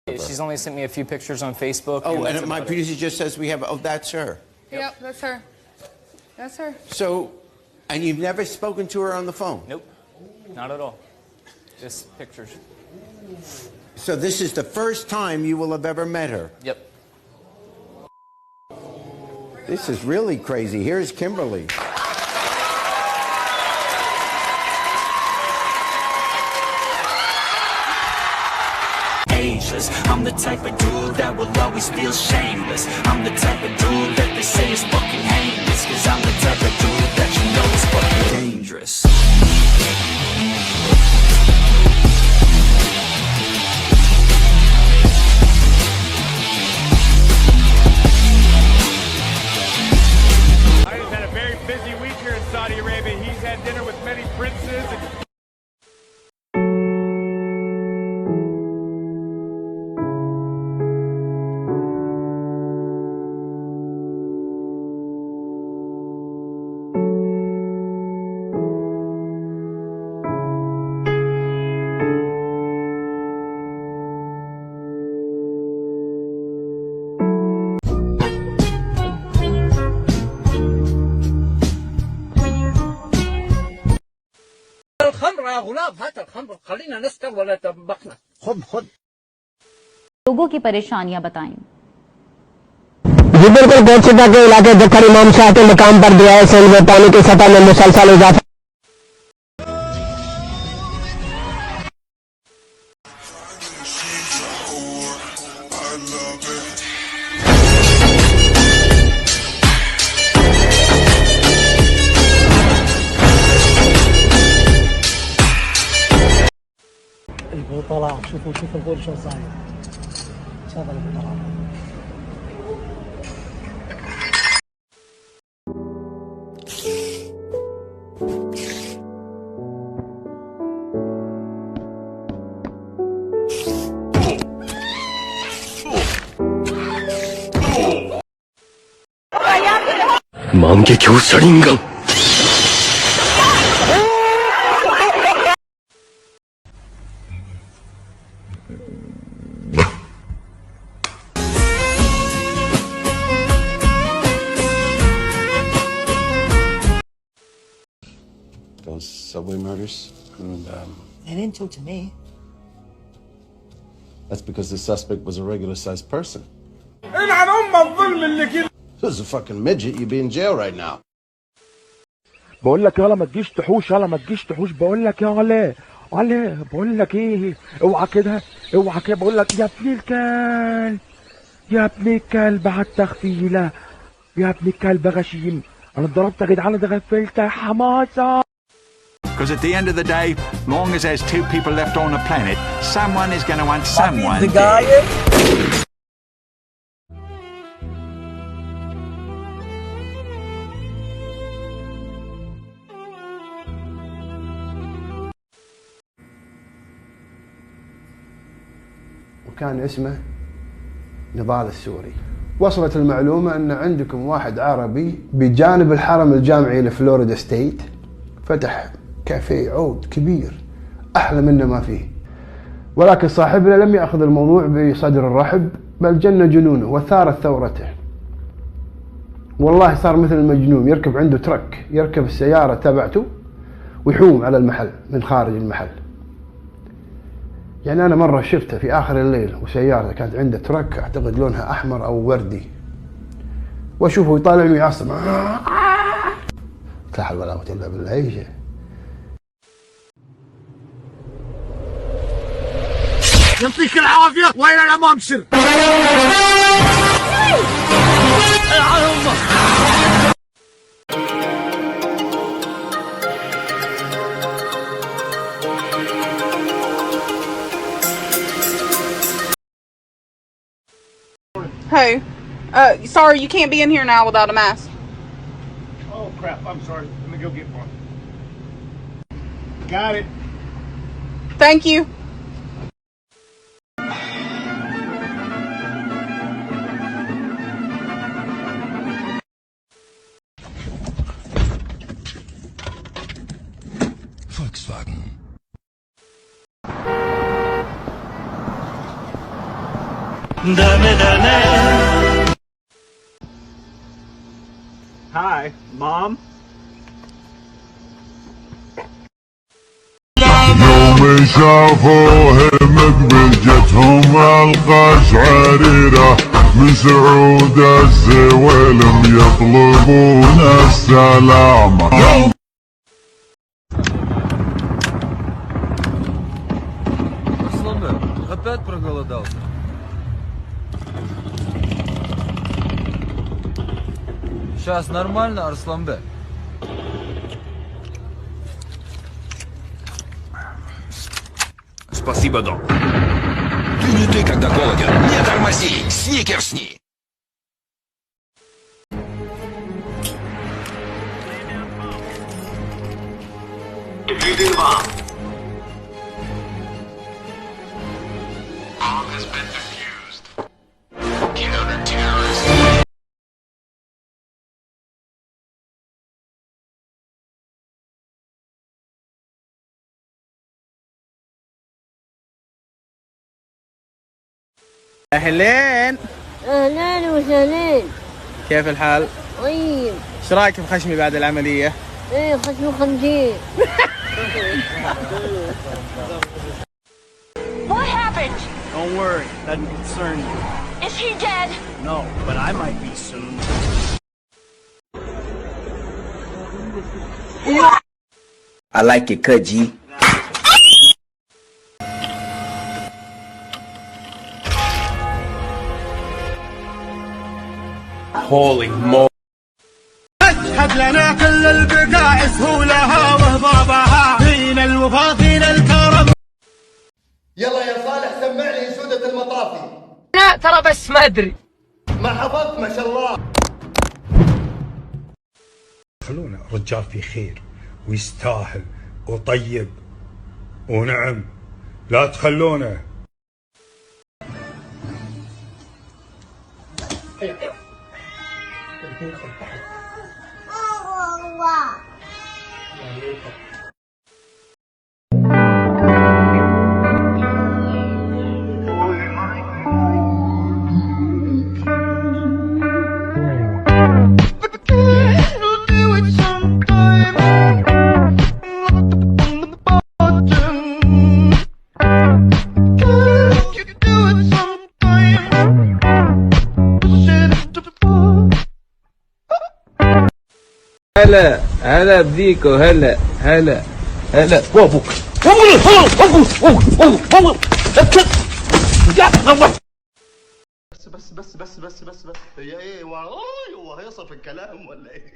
She's only sent me a few pictures on Facebook. Oh, and my producer just says we have, oh, that's her. Yep, that's her. That's her. So, and you've never spoken to her on the phone? Nope, not at all. Just pictures. So this is the first time you will have ever met her? Yep. This is really crazy. Here's Kimberly. Ageless. I'm the type of dude that will always feel shameless. I'm the type of dude that they say is fucking heinous. Cause I'm the type of dude that you know is fucking dangerous. He's had a very busy week here in Saudi Arabia. He's had dinner with many princes. الخمر يا غلاب هات الخمر خلينا نسكر ولا تبخنا خذ लोगों की परेशानियां बताएं। जी बिल्कुल गोदशुदा के इलाके जखर इमाम शाह के मकाम पर दरियाए सिंध में पानी की सतह में मुसलसल इजाफा। البطلاء شوفوا الغول شو صاير هذا البطلاء 만개교 살인강 Those subway murders, and they didn't talk to me. That's because the suspect was a regular-sized person. This is a fucking midget. You'd be in jail right now. بقول لك يلا ما تجيش تحوش يلا ما تجيش تحوش بقول لك يا علي بقول لك ايه اوعى كده بقول لك يا ابن الكلب يا ابن الكلب على التغفيله يا ابن الكلب غشيم انا اتضربت يا جدعان ده غفلت يا حماسه. Because at the end of the day, long as there's two people left on the planet, someone is going to want someone dead. وكان اسمه نضال السوري. وصلت المعلومة أن عندكم واحد عربي بجانب الحرم الجامعي لفلوريدا ستيت فتح كافيه عود كبير أحلى منه ما فيه، ولكن صاحبنا لم يأخذ الموضوع بصدر الرحب بل جن جنونه وثارت ثورته. والله صار مثل المجنون، يركب عنده ترك، يركب السيارة تبعته ويحوم على المحل من خارج المحل. يعني أنا مرة شفته في آخر الليل وسيارته كانت عنده ترك أعتقد لونها أحمر أو وردي، وأشوفه يطالعني ويعصب. لا حول ولا قوة إلا بالله. أي شيء. يعطيك العافية وين الأمام سر. Hey, sorry, you can't be in here now without a mask. Oh crap, I'm sorry. Let me go get one. Got it. Thank you. Volkswagen. Hi, Mom. يوم شافوا مقبل جتهم القشعريرة من سعود الزويلم يطلبون السلامة. Арсланбек, опять проголодался? Сейчас нормально, Арсланбек? Спасибо, док. Ты не ты, когда голоден. Не тормози, сникерсни. أهلين. اهلين وسهلين. كيف الحال؟ طيب. ايش رايك في خشمي بعد العملية؟ ايه خشم خنزير. What happened? Don't worry, doesn't concern you. Is he dead? No, but I might be soon. I like it cut, G. Holy mo. اشهد لنا كل البقاع سهولها وهضابها فينا الوفا فينا الكرم. يلا يا صالح سمع لي سودة المطافي. لا ترى بس ما ادري. ما حفظت ما شاء الله. خلونا رجال في خير ويستاهل وطيب ونعم، لا تخلونه. هلا هلا بديكو هلا هلا هلا وابوك بس هي ايه هو هيصل في الكلام ولا ايه؟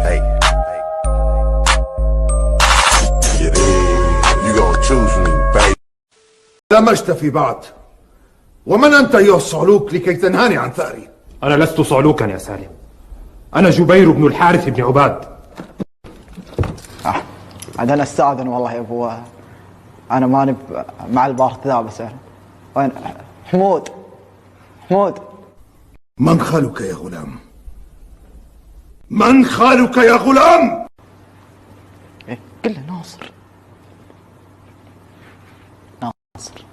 Hey. Get in. You gonna choose me, baby. لمجت في بعض. ومن أنت أيها الصعلوك لكي تنهاني عن ثأري؟ أنا لست صعلوكا يا سالم، أنا جبير بن الحارث بن عباد. عاد انا استاذن والله يا ابو، انا ماني مع البارت ذا بس. وين حمود؟ من خالك يا غلام؟ من خالك يا غلام؟ إيه؟ قل له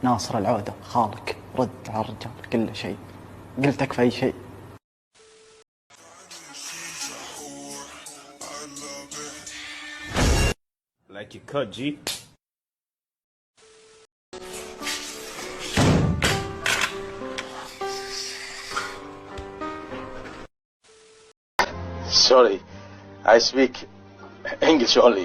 ناصر العودة خالك، رد على الرجال قل له شيء، قلت تكفى اي شيء. Like you cut, G. Sorry, I speak English only.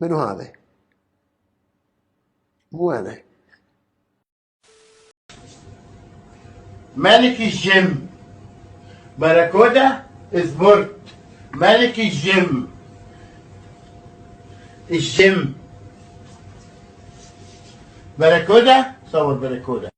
منو هذا؟ مو أنا. ملك الجيم باراكودا سبورت. ملك الجيم باراكودا. صور باراكودا.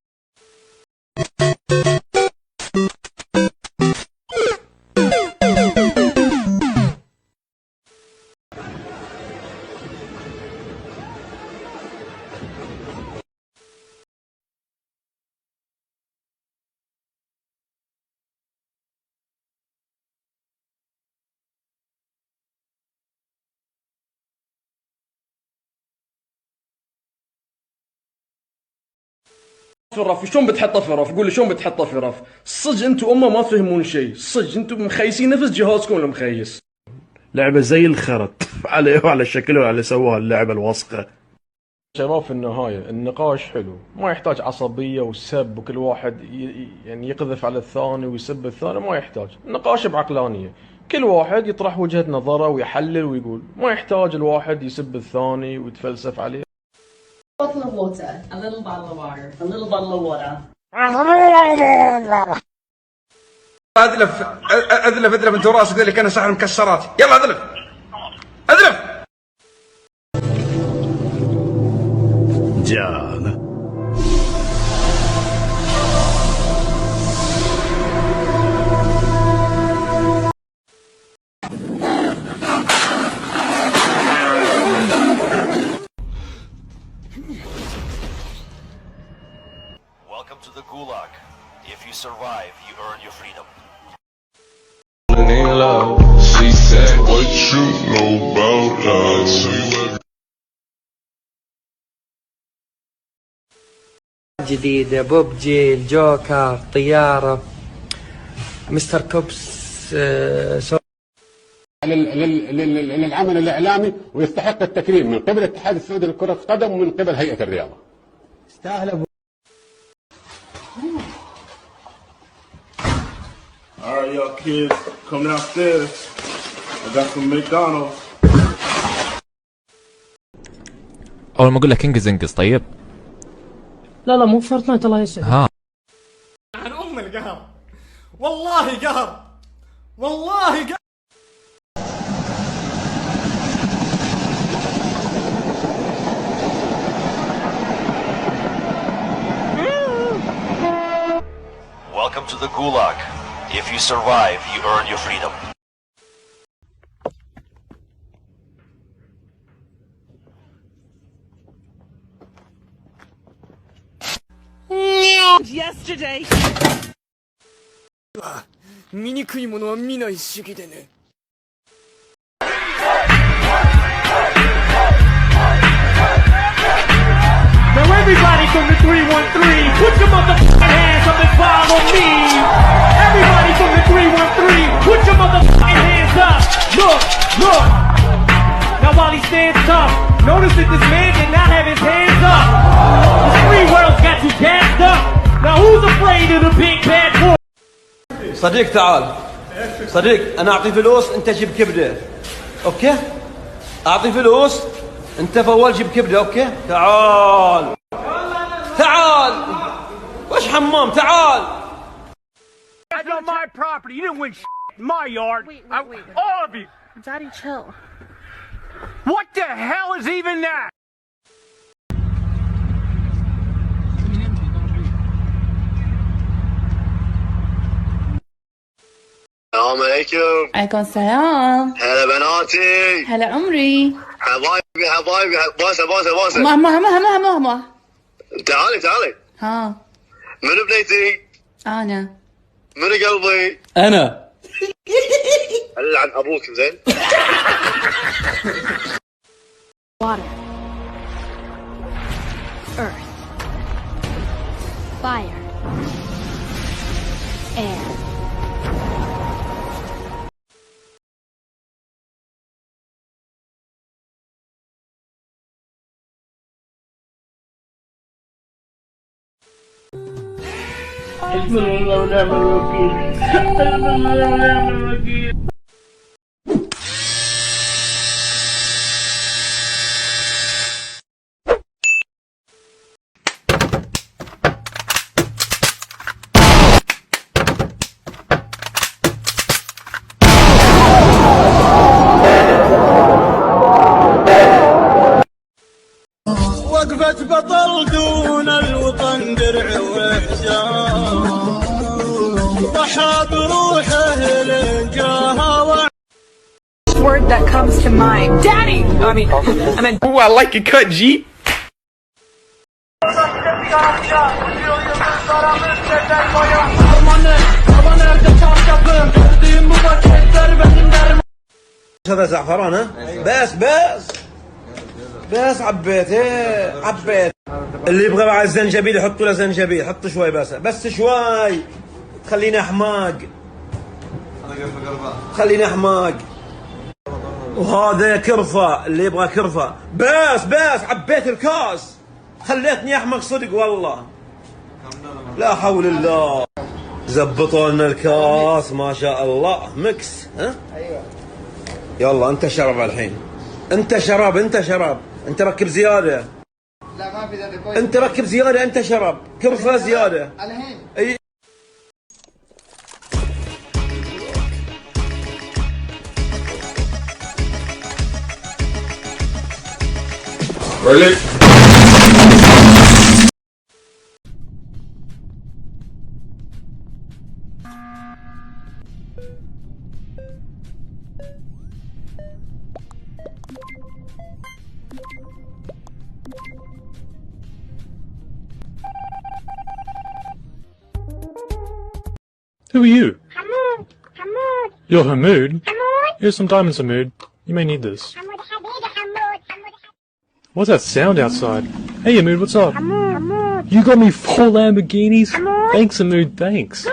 في الرف. شلون بتحطه في الرف؟ قول لي شلون بتحطه في الرف؟ صدق انتم امه ما تفهمون شيء، صدق انتم مخيسين نفس جهازكم المخيس. لعبة زي الخرط على شكلها على سووها اللعبة الوسخة. شباب في النهاية النقاش حلو، ما يحتاج عصبية وسب وكل واحد يعني يقذف على الثاني ويسب الثاني، ما يحتاج. النقاش بعقلانية، كل واحد يطرح وجهة نظره ويحلل ويقول، ما يحتاج الواحد يسب الثاني ويتفلسف عليه. bottle of water, a little bottle of water, a little bottle of water. اذلف اذلف اذلف انت وراسك ذي اللي كان سحر مكسرات. يلا اذلف اذلف. جانا Welcome to the Gulag. If you survive, you earn your freedom. She said, what you know about us? جديدة بوبجي الجوكر طيارة مستر كوبس للعمل الإعلامي ويستحق التكريم من قبل الاتحاد السعودي لكرة القدم ومن قبل هيئة الرياضة. استاهل. All right, y'all kids, come downstairs. I got some McDonald's. اول ما اقول لك انقز انقز. طيب لا مو فورتنايت الله يسعدك. ها عن ام القهر، والله قهر، والله قهر. Welcome to the Gulag. If you survive, you earn your freedom. Yesterday. 醜いものは見ない主義でね。Now everybody from the 313, put your motherfucking hands up and follow me. Everybody from the 313, put your motherfucking hands up. Look. Now while he stands tough, notice that this man did not have his hands up. The three worlds got you gassed up. Now who's afraid of the big bad boy? صديق تعال صديق انا اعطي فلوس انت جيب كبده اوكي اعطي فلوس انت فول جيب كبده اوكي تعال وش حمام تعال. That's not my property. You didn't win my yard. Wait. All of you. Daddy, chill. What the hell is even that? السلام عليكم. عليكم السلام. هلا بناتي. هلا عمري. حبايبي باسه. ماما. تعالي. ها. منو بنيتي؟ أنا. منو قلبي؟ انا. هلا عن ابوك زين. Water. Earth. Fire. Air. حسبنا الله ونعم الوكيل. حسبنا الله ونعم الوكيل. وقفة بطل دون الوطن درع وحزان ضحى بروحه للجاهة. Word that comes to mind. Daddy! I mean, Oh, I like your cut, G. هذا زعفران ها بس بس عبيت عبيت. اللي يبغى مع الزنجبيل يحطوا له زنجبيل، حط شوي بس شوي تخلينا حماق. خلينا حماق. وهذا كرفة، اللي يبغى كرفة بس عبيت الكاس، خليتني احمق صدق والله. لا حول الله. زبطوا لنا الكاس ما شاء الله مكس. ها ايوه يلا انت شرب الحين. انت شرب انت ركب زياده. لا ما في زياده كويس. انت ركب زياده، انت شرب كرفه زياده الحين. اي Really? Who are you? Hamoud. You're Hamoud? Here's some diamonds, Hamoud. You may need this. What's that sound outside? Hey, Hamoud, what's up? You got me 4 Lamborghinis? Thanks, Hamoud, thanks.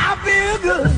I feel good.